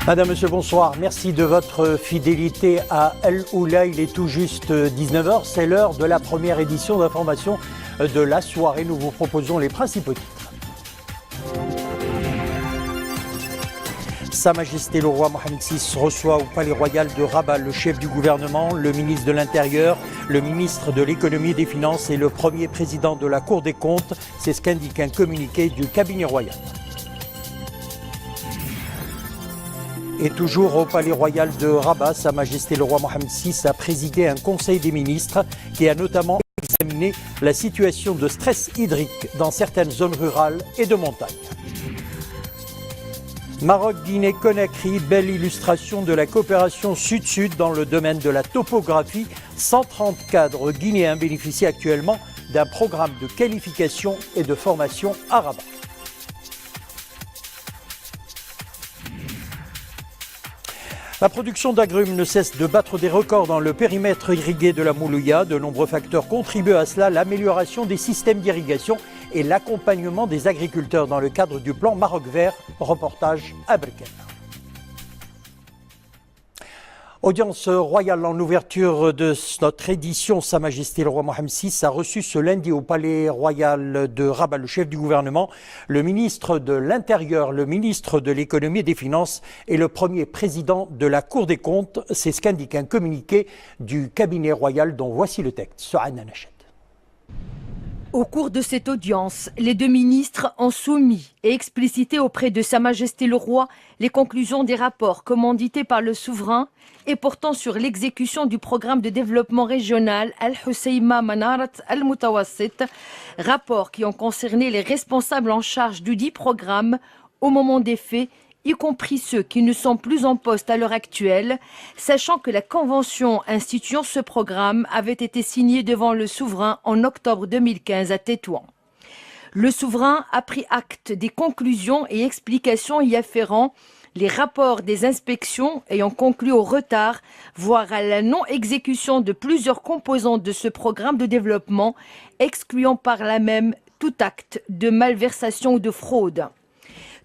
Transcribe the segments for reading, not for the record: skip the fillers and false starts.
Madame, Monsieur, bonsoir. Merci de votre fidélité à El Oula. Il est tout juste 19h. C'est l'heure de la première édition d'information de la soirée. Nous vous proposons les principaux titres. Sa Majesté le roi Mohamed VI reçoit au Palais Royal de Rabat le chef du gouvernement, le ministre de l'Intérieur, le ministre de l'Économie et des Finances et le premier président de la Cour des comptes. C'est ce qu'indique un communiqué du cabinet royal. Et toujours au Palais Royal de Rabat, Sa Majesté le roi Mohamed VI a présidé un conseil des ministres qui a notamment examiné la situation de stress hydrique dans certaines zones rurales et de montagne. Maroc-Guinée-Conakry, belle illustration de la coopération sud-sud dans le domaine de la topographie. 130 cadres guinéens bénéficient actuellement d'un programme de qualification et de formation à Rabat. La production d'agrumes ne cesse de battre des records dans le périmètre irrigué de la Moulouya. De nombreux facteurs contribuent à cela, l'amélioration des systèmes d'irrigation et l'accompagnement des agriculteurs dans le cadre du plan Maroc Vert. Reportage à Berkane. Audience royale en ouverture de notre édition. Sa Majesté le roi Mohamed VI a reçu ce lundi au Palais Royal de Rabat le chef du gouvernement, le ministre de l'Intérieur, le ministre de l'Économie et des Finances et le premier président de la Cour des comptes. C'est ce qu'indique un communiqué du cabinet royal dont voici le texte. Sohana Nached. Au cours de cette audience, les deux ministres ont soumis et explicité auprès de Sa Majesté le Roi les conclusions des rapports commandités par le souverain et portant sur l'exécution du programme de développement régional Al-Husseima Manarat Al-Mutawassit, rapports qui ont concerné les responsables en charge du dit programme au moment des faits, y compris ceux qui ne sont plus en poste à l'heure actuelle, sachant que la convention instituant ce programme avait été signée devant le souverain en octobre 2015 à Tétouan. Le souverain a pris acte des conclusions et explications y afférents, les rapports des inspections ayant conclu au retard, voire à la non-exécution de plusieurs composantes de ce programme de développement, excluant par là même tout acte de malversation ou de fraude.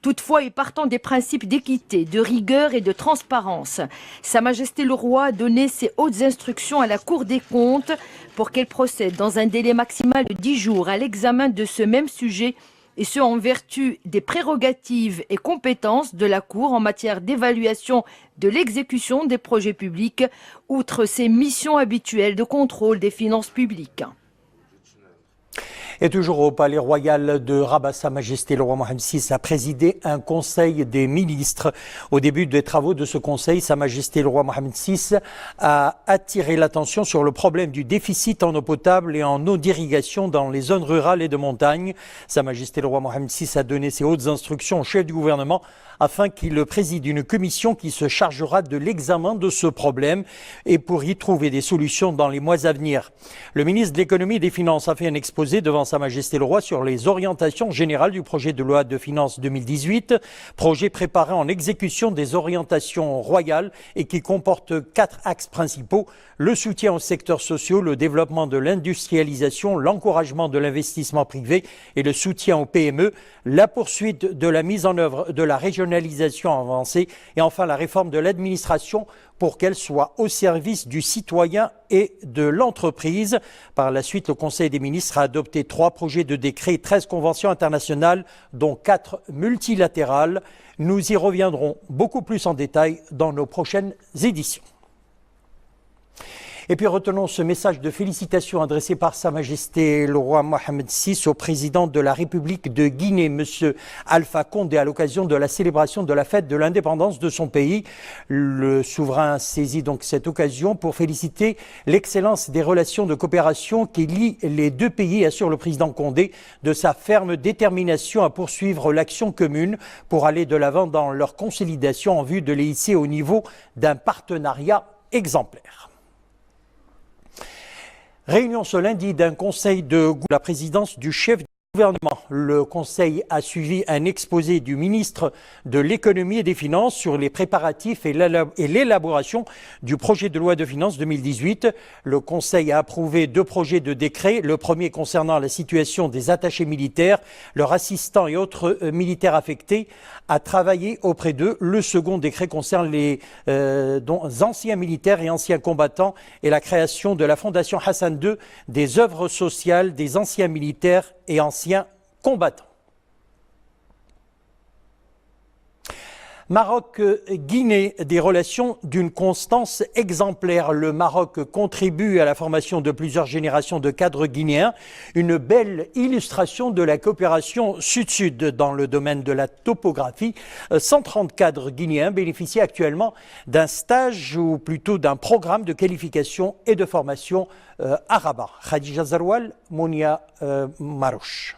Toutefois, et partant des principes d'équité, de rigueur et de transparence, Sa Majesté le Roi a donné ses hautes instructions à la Cour des comptes pour qu'elle procède dans un délai maximal de 10 jours à l'examen de ce même sujet, et ce en vertu des prérogatives et compétences de la Cour en matière d'évaluation de l'exécution des projets publics, outre ses missions habituelles de contrôle des finances publiques. Et toujours au Palais Royal de Rabat, Sa Majesté le roi Mohamed VI a présidé un conseil des ministres. Au début des travaux de ce conseil, Sa Majesté le roi Mohamed VI a attiré l'attention sur le problème du déficit en eau potable et en eau d'irrigation dans les zones rurales et de montagne. Sa Majesté le roi Mohamed VI a donné ses hautes instructions au chef du gouvernement afin qu'il préside une commission qui se chargera de l'examen de ce problème et pour y trouver des solutions dans les mois à venir. Le ministre de l'Économie et des Finances a fait un exposé devant Sa Majesté le Roi sur les orientations générales du projet de loi de finances 2018, projet préparé en exécution des orientations royales et qui comporte 4 axes principaux: le soutien aux secteurs sociaux, le développement de l'industrialisation, l'encouragement de l'investissement privé et le soutien aux PME, la poursuite de la mise en œuvre de la régionalisation avancée et enfin la réforme de l'administration pour qu'elle soit au service du citoyen et de l'entreprise. Par la suite, le Conseil des ministres a adopté 3 projets de décret et 13 conventions internationales, dont 4 multilatérales. Nous y reviendrons beaucoup plus en détail dans nos prochaines éditions. Et puis retenons ce message de félicitations adressé par Sa Majesté le roi Mohamed VI au président de la République de Guinée, M. Alpha Condé, à l'occasion de la célébration de la fête de l'indépendance de son pays. Le souverain saisit donc cette occasion pour féliciter l'excellence des relations de coopération qui lient les deux pays et assure le président Condé de sa ferme détermination à poursuivre l'action commune pour aller de l'avant dans leur consolidation en vue de les hisser au niveau d'un partenariat exemplaire. Réunion ce lundi d'un conseil de la présidence du chef Gouvernement. Le Conseil a suivi un exposé du ministre de l'Économie et des Finances sur les préparatifs et l'élaboration du projet de loi de finances 2018. Le Conseil a approuvé 2 projets de décret. Le premier concernant la situation des attachés militaires, leurs assistants et autres militaires affectés à travailler auprès d'eux. Le second décret concerne les anciens militaires et anciens combattants et la création de la Fondation Hassan II des œuvres sociales des anciens militaires et anciens combattants. Maroc-Guinée, des relations d'une constance exemplaire. Le Maroc contribue à la formation de plusieurs générations de cadres guinéens. Une belle illustration de la coopération sud-sud dans le domaine de la topographie. 130 cadres guinéens bénéficient actuellement d'un stage ou plutôt d'un programme de qualification et de formation à Rabat. Khadija Zaroual, Mounia Marouche.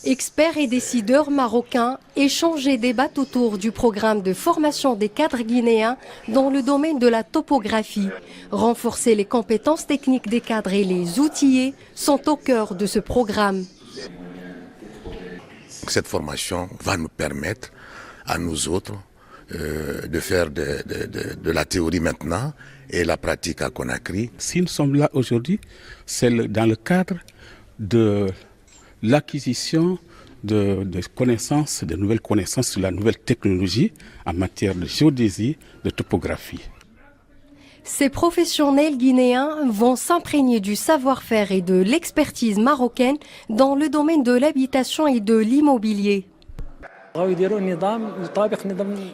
Experts et décideurs marocains échangent et débattent autour du programme de formation des cadres guinéens dans le domaine de la topographie. Renforcer les compétences techniques des cadres et les outiller sont au cœur de ce programme. Cette formation va nous permettre à nous autres de faire de la théorie maintenant et la pratique à Conakry. Si nous sommes là aujourd'hui, c'est dans le cadre de l'acquisition de connaissances, de nouvelles connaissances sur la nouvelle technologie en matière de géodésie, de topographie. Ces professionnels guinéens vont s'imprégner du savoir-faire et de l'expertise marocaine dans le domaine de l'habitation et de l'immobilier.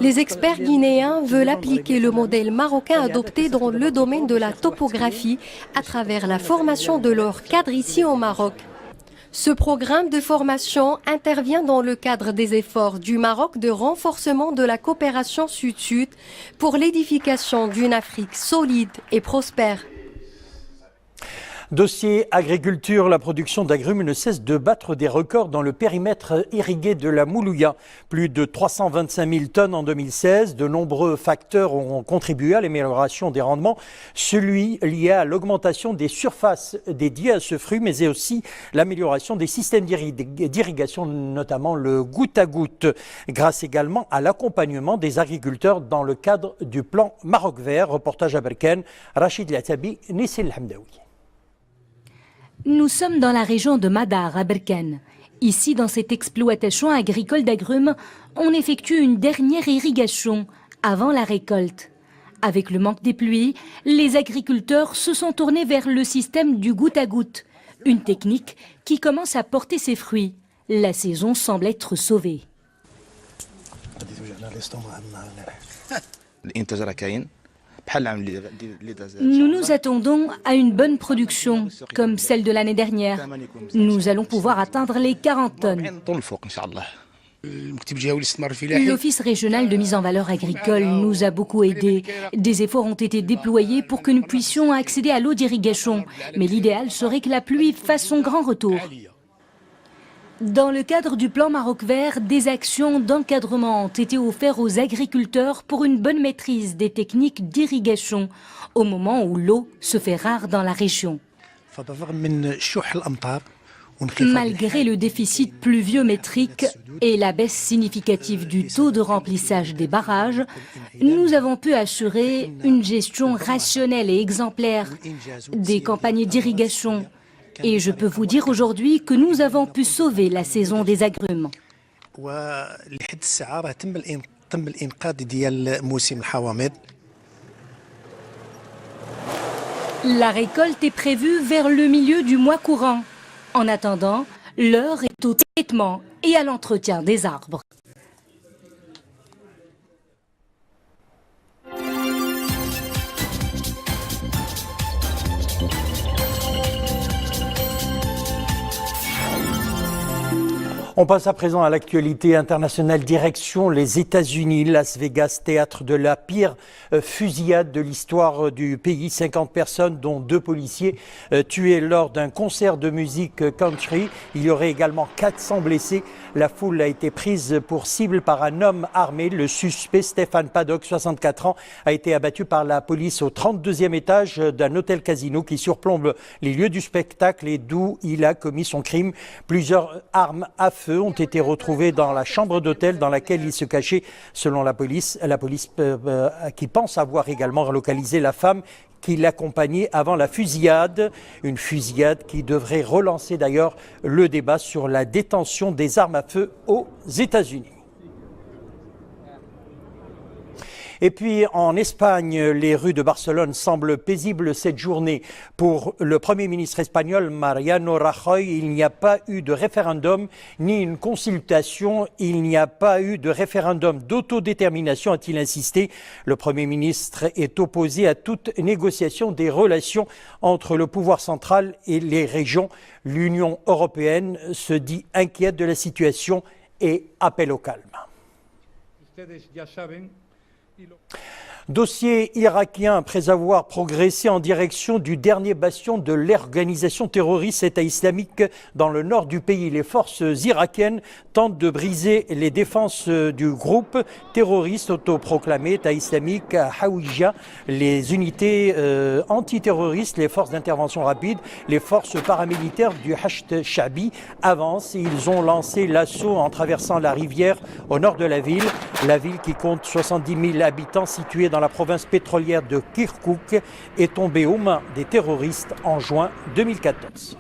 Les experts guinéens veulent appliquer le modèle marocain adopté dans le domaine de la topographie à travers la formation de leurs cadres ici au Maroc. Ce programme de formation intervient dans le cadre des efforts du Maroc de renforcement de la coopération sud-sud pour l'édification d'une Afrique solide et prospère. Dossier agriculture, la production d'agrumes ne cesse de battre des records dans le périmètre irrigué de la Moulouya. Plus de 325 000 tonnes en 2016. De nombreux facteurs ont contribué à l'amélioration des rendements. Celui lié à l'augmentation des surfaces dédiées à ce fruit, mais aussi l'amélioration des systèmes d'irrigation, notamment le goutte à goutte, grâce également à l'accompagnement des agriculteurs dans le cadre du plan Maroc Vert. Reportage à Berkane, Rachid Latabi, Nissil Hamdaoui. Nous sommes dans la région de Madar, à Berkane. Ici, dans cette exploitation agricole d'agrumes, on effectue une dernière irrigation avant la récolte. Avec le manque des pluies, les agriculteurs se sont tournés vers le système du goutte à goutte, une technique qui commence à porter ses fruits. La saison semble être sauvée. Nous nous attendons à une bonne production, comme celle de l'année dernière. Nous allons pouvoir atteindre les 40 tonnes. L'Office régional de mise en valeur agricole nous a beaucoup aidés. Des efforts ont été déployés pour que nous puissions accéder à l'eau d'irrigation. Mais l'idéal serait que la pluie fasse son grand retour. Dans le cadre du plan Maroc Vert, des actions d'encadrement ont été offertes aux agriculteurs pour une bonne maîtrise des techniques d'irrigation au moment où l'eau se fait rare dans la région. Malgré le déficit pluviométrique et la baisse significative du taux de remplissage des barrages, nous avons pu assurer une gestion rationnelle et exemplaire des campagnes d'irrigation. Et je peux vous dire aujourd'hui que nous avons pu sauver la saison des agrumes. La récolte est prévue vers le milieu du mois courant. En attendant, l'heure est au traitement et à l'entretien des arbres. On passe à présent à l'actualité internationale. Direction les États-Unis, Las Vegas, théâtre de la pire fusillade de l'histoire du pays. 50 personnes, dont 2 policiers, tués lors d'un concert de musique country. Il y aurait également 400 blessés. La foule a été prise pour cible par un homme armé. Le suspect, Stephen Paddock, 64 ans, a été abattu par la police au 32e étage d'un hôtel casino qui surplombe les lieux du spectacle et d'où il a commis son crime. Plusieurs armes à feu ont été retrouvées dans la chambre d'hôtel dans laquelle il se cachait, selon la police qui pense avoir également relocalisé la femme qui l'accompagnait avant la fusillade. Une fusillade qui devrait relancer d'ailleurs le débat sur la détention des armes à feu aux États-Unis. Et puis en Espagne, les rues de Barcelone semblent paisibles cette journée. Pour le Premier ministre espagnol Mariano Rajoy, il n'y a pas eu de référendum ni une consultation. Il n'y a pas eu de référendum d'autodétermination, a-t-il insisté. Le Premier ministre est opposé à toute négociation des relations entre le pouvoir central et les régions. L'Union européenne se dit inquiète de la situation et appelle au calme. Dossier irakien, après avoir progressé en direction du dernier bastion de l'organisation terroriste État islamique dans le nord du pays. Les forces irakiennes tentent de briser les défenses du groupe terroriste autoproclamé État islamique à Hawija. Les unités antiterroristes, les forces d'intervention rapide, les forces paramilitaires du Hashd Shabi avancent. Ils ont lancé l'assaut en traversant la rivière au nord de la ville qui compte 70 000 habitants située dans la province pétrolière de Kirkouk, est tombée aux mains des terroristes en juin 2014.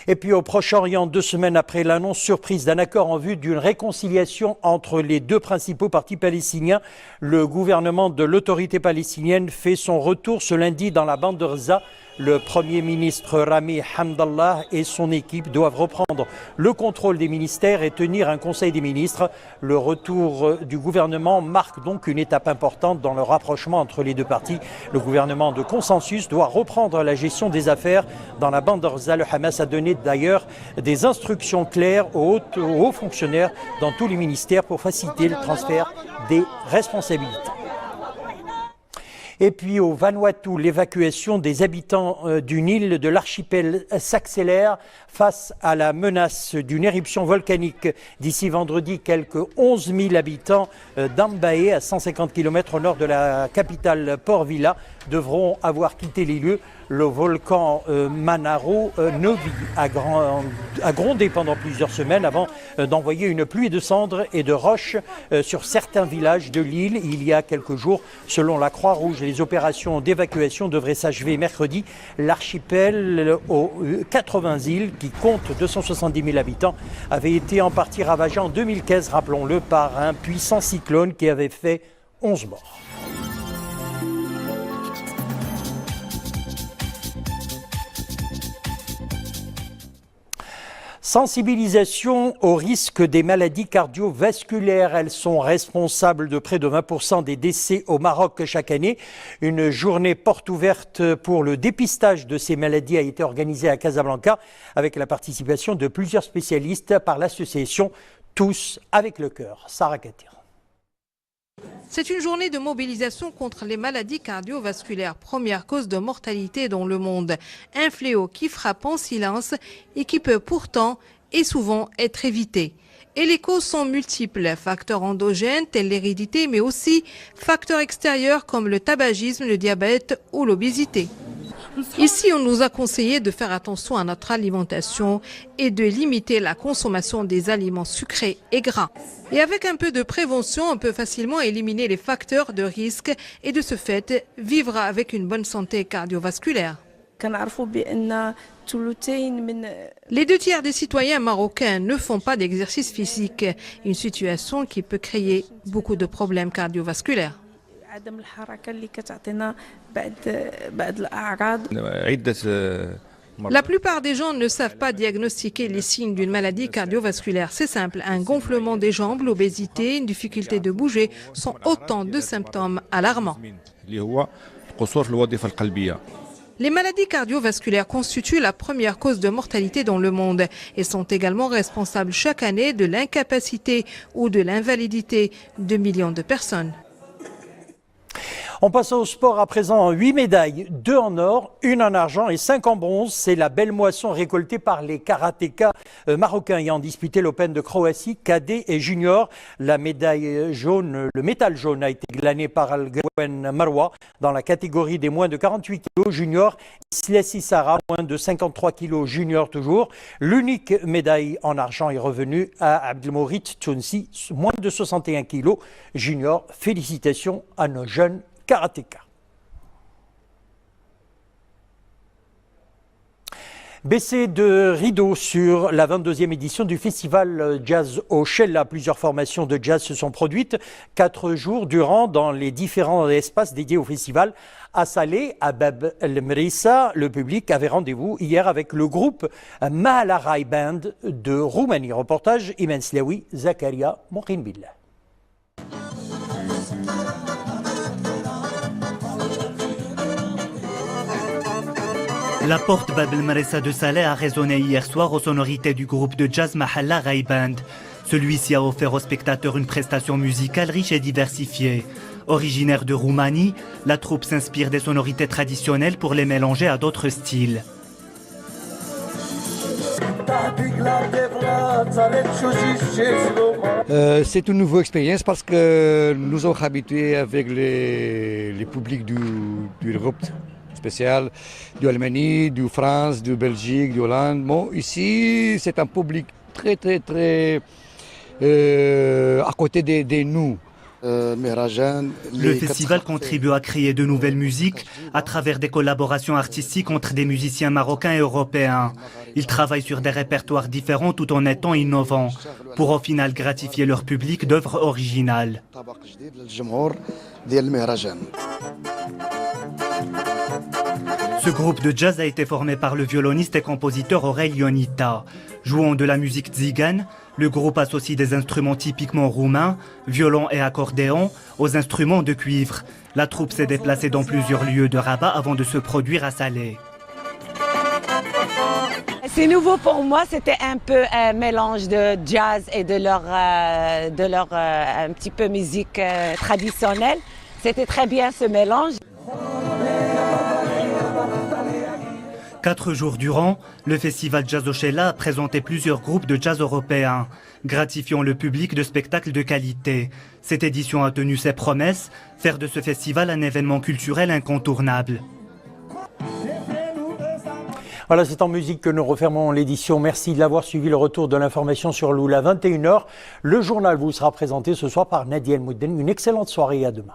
Et puis au Proche-Orient, 2 semaines après l'annonce surprise d'un accord en vue d'une réconciliation entre les 2 principaux partis palestiniens, le gouvernement de l'autorité palestinienne fait son retour ce lundi dans la bande de Gaza. Le Premier ministre Rami Hamdallah et son équipe doivent reprendre le contrôle des ministères et tenir un conseil des ministres. Le retour du gouvernement marque donc une étape importante dans le rapprochement entre les 2 partis. Le gouvernement de consensus doit reprendre la gestion des affaires dans la bande de Gaza. Le Hamas a donné d'ailleurs des instructions claires aux hauts fonctionnaires dans tous les ministères pour faciliter le transfert des responsabilités. Et puis au Vanuatu, l'évacuation des habitants d'une île de l'archipel s'accélère face à la menace d'une éruption volcanique. D'ici vendredi, quelques 11 000 habitants d'Ambae, à 150 km au nord de la capitale Port Vila, devront avoir quitté les lieux. Le volcan Manaro Novi a grondé pendant plusieurs semaines avant d'envoyer une pluie de cendres et de roches sur certains villages de l'île il y a quelques jours. Selon la Croix-Rouge, les opérations d'évacuation devraient s'achever mercredi. L'archipel aux 80 îles, qui compte 270 000 habitants, avait été en partie ravagé en 2015, rappelons-le, par un puissant cyclone qui avait fait 11 morts. Sensibilisation au risque des maladies cardiovasculaires. Elles sont responsables de près de 20% des décès au Maroc chaque année. Une journée porte ouverte pour le dépistage de ces maladies a été organisée à Casablanca avec la participation de plusieurs spécialistes par l'association Tous avec le cœur. Sarah Katir. C'est une journée de mobilisation contre les maladies cardiovasculaires, première cause de mortalité dans le monde. Un fléau qui frappe en silence et qui peut pourtant et souvent être évité. Et les causes sont multiples, facteurs endogènes tels l'hérédité, mais aussi facteurs extérieurs comme le tabagisme, le diabète ou l'obésité. Ici, on nous a conseillé de faire attention à notre alimentation et de limiter la consommation des aliments sucrés et gras. Et avec un peu de prévention, on peut facilement éliminer les facteurs de risque et de ce fait, vivre avec une bonne santé cardiovasculaire. Les 2 tiers des citoyens marocains ne font pas d'exercice physique, une situation qui peut créer beaucoup de problèmes cardiovasculaires. La plupart des gens ne savent pas diagnostiquer les signes d'une maladie cardiovasculaire. C'est simple, un gonflement des jambes, l'obésité, une difficulté de bouger sont autant de symptômes alarmants. Les maladies cardiovasculaires constituent la première cause de mortalité dans le monde et sont également responsables chaque année de l'incapacité ou de l'invalidité de millions de personnes. On passe au sport à présent. 8 médailles, 2 en or, 1 en argent et 5 en bronze. C'est la belle moisson récoltée par les karatékas marocains ayant disputé l'Open de Croatie, cadet et junior. La médaille jaune, le métal jaune a été glané par Al-Gawen Marwa dans la catégorie des moins de 48 kg junior. Slessi Sara, moins de 53 kg junior toujours. L'unique médaille en argent est revenue à Abdelmourit Tounsi, moins de 61 kg junior. Félicitations à nos jeunes karatéka. Baissé de rideau sur la 22e édition du festival Jazz au Chella. Plusieurs formations de jazz se sont produites 4 jours durant dans les différents espaces dédiés au festival. À Salé, à Bab El Mrissa, le public avait rendez-vous hier avec le groupe Mahalarai Band de Roumanie. Reportage Imen Slaoui, Zakaria Mohinbillah. La porte Bab El Mrissa de Salé a résonné hier soir aux sonorités du groupe de jazz Mahalarai Band. Celui-ci a offert aux spectateurs une prestation musicale riche et diversifiée. Originaire de Roumanie, la troupe s'inspire des sonorités traditionnelles pour les mélanger à d'autres styles. C'est une nouvelle expérience parce que nous sommes habitués avec les publics d'Europe spécial, d'Allemagne, de France, de Belgique, d'Hollande. Bon, ici, c'est un public très à côté de nous. Le festival contribue à créer de nouvelles musiques à travers des collaborations artistiques entre des musiciens marocains et européens. Ils travaillent sur des répertoires différents tout en étant innovants, pour au final gratifier leur public d'œuvres originales. Ce groupe de jazz a été formé par le violoniste et compositeur Aurel Ionita. Jouant de la musique tzigane, le groupe associe des instruments typiquement roumains, violon et accordéon, aux instruments de cuivre. La troupe s'est déplacée dans plusieurs lieux de Rabat avant de se produire à Salé. C'est nouveau pour moi, c'était un peu un mélange de jazz et de leur un petit peu musique traditionnelle. C'était très bien ce mélange. 4 jours durant, le festival Jazz au Chella a présenté plusieurs groupes de jazz européens, gratifiant le public de spectacles de qualité. Cette édition a tenu ses promesses, faire de ce festival un événement culturel incontournable. Voilà, c'est en musique que nous refermons l'édition. Merci de l'avoir suivi. Le retour de l'information sur Loula, 21h. Le journal vous sera présenté ce soir par Nadia El Moudden. Une excellente soirée et à demain.